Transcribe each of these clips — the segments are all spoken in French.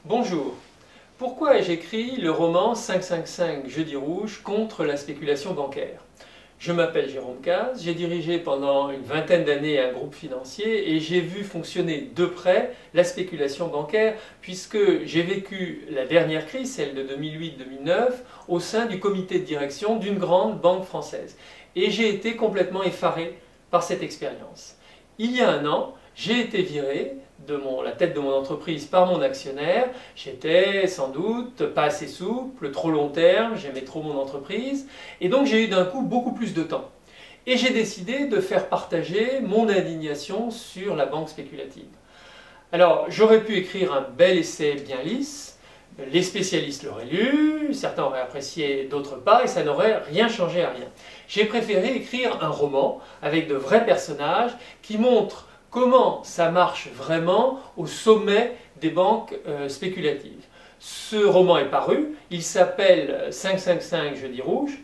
Bonjour. Pourquoi ai-je écrit le roman 555 Jeudi rouge contre la spéculation bancaire? Je m'appelle Jérôme Caz, j'ai dirigé pendant une vingtaine d'années un groupe financier et j'ai vu fonctionner de près la spéculation bancaire puisque j'ai vécu la dernière crise, celle de 2008-2009, au sein du comité de direction d'une grande banque française. Et j'ai été complètement effaré par cette expérience. Il y a un an, j'ai été viré de la tête de mon entreprise par mon actionnaire. J'étais sans doute pas assez souple, trop long terme, j'aimais trop mon entreprise et donc j'ai eu d'un coup beaucoup plus de temps. Et j'ai décidé de faire partager mon indignation sur la banque spéculative. Alors j'aurais pu écrire un bel essai bien lisse, les spécialistes l'auraient lu, certains auraient apprécié, d'autres pas, et ça n'aurait rien changé à rien. J'ai préféré écrire un roman avec de vrais personnages qui montrent comment ça marche vraiment au sommet des banques spéculatives. Ce roman est paru, il s'appelle 555 Jeudi rouge,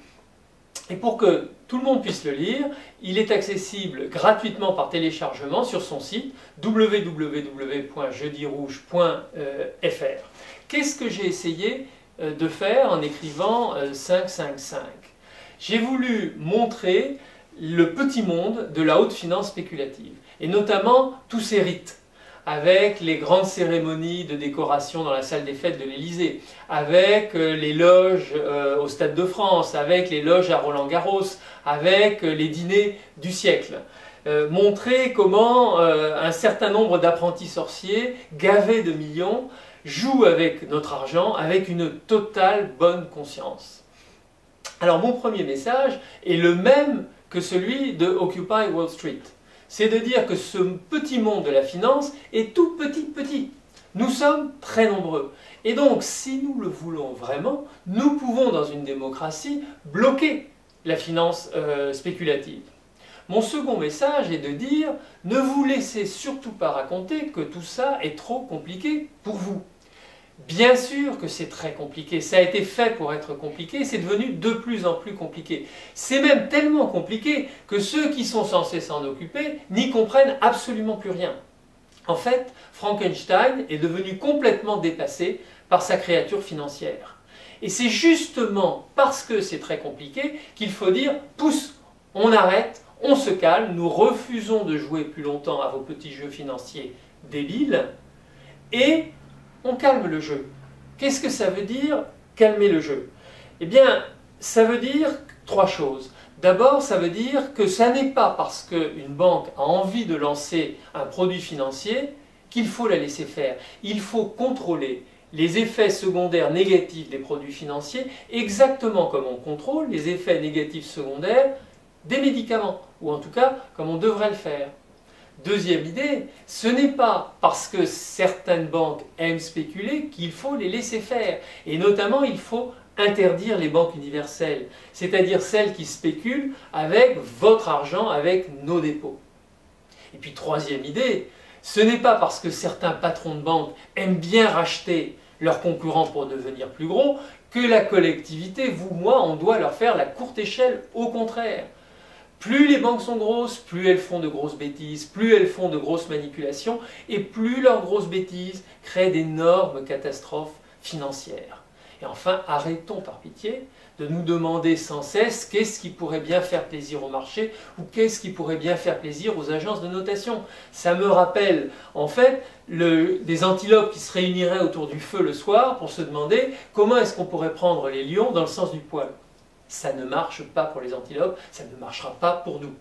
et pour que tout le monde puisse le lire, il est accessible gratuitement par téléchargement sur son site www.jeudirouge.fr. Qu'est-ce que j'ai essayé de faire en écrivant 555? J'ai voulu montrer le petit monde de la haute finance spéculative, et notamment tous ces rites, avec les grandes cérémonies de décoration dans la salle des fêtes de l'Élysée, avec les loges au Stade de France, avec les loges à Roland-Garros, avec les dîners du siècle. Montrer comment un certain nombre d'apprentis sorciers, gavés de millions, jouent avec notre argent avec une totale bonne conscience. Alors mon premier message est le même que celui de Occupy Wall Street. C'est de dire que ce petit monde de la finance est tout petit. Nous sommes très nombreux. Et donc, si nous le voulons vraiment, nous pouvons, dans une démocratie, bloquer la finance spéculative. Mon second message est de dire, ne vous laissez surtout pas raconter que tout ça est trop compliqué pour vous. Bien sûr que c'est très compliqué, ça a été fait pour être compliqué, c'est devenu de plus en plus compliqué. C'est même tellement compliqué que ceux qui sont censés s'en occuper n'y comprennent absolument plus rien. En fait, Frankenstein est devenu complètement dépassé par sa créature financière. Et c'est justement parce que c'est très compliqué qu'il faut dire « pousse, on arrête, on se calme, nous refusons de jouer plus longtemps à vos petits jeux financiers débiles et on calme le jeu. » Qu'est-ce que ça veut dire, calmer le jeu? Eh bien, ça veut dire trois choses. D'abord, ça veut dire que ça n'est pas parce qu'une banque a envie de lancer un produit financier qu'il faut la laisser faire. Il faut contrôler les effets secondaires négatifs des produits financiers exactement comme on contrôle les effets négatifs secondaires des médicaments, ou en tout cas comme on devrait le faire. Deuxième idée, ce n'est pas parce que certaines banques aiment spéculer qu'il faut les laisser faire. Et notamment, il faut interdire les banques universelles, c'est-à-dire celles qui spéculent avec votre argent, avec nos dépôts. Et puis troisième idée, ce n'est pas parce que certains patrons de banques aiment bien racheter leurs concurrents pour devenir plus gros que la collectivité, vous, moi, on doit leur faire la courte échelle, au contraire. Plus les banques sont grosses, plus elles font de grosses bêtises, plus elles font de grosses manipulations, et plus leurs grosses bêtises créent d'énormes catastrophes financières. Et enfin, arrêtons par pitié de nous demander sans cesse qu'est-ce qui pourrait bien faire plaisir au marché ou qu'est-ce qui pourrait bien faire plaisir aux agences de notation. Ça me rappelle en fait des antilopes qui se réuniraient autour du feu le soir pour se demander comment est-ce qu'on pourrait prendre les lions dans le sens du poil. Ça ne marche pas pour les antilopes, ça ne marchera pas pour nous.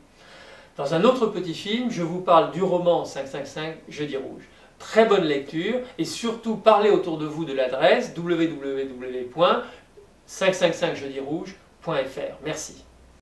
Dans un autre petit film, je vous parle du roman 555 Jeudi rouge. Très bonne lecture et surtout parlez autour de vous de l'adresse www.555jeudirouge.fr. Merci.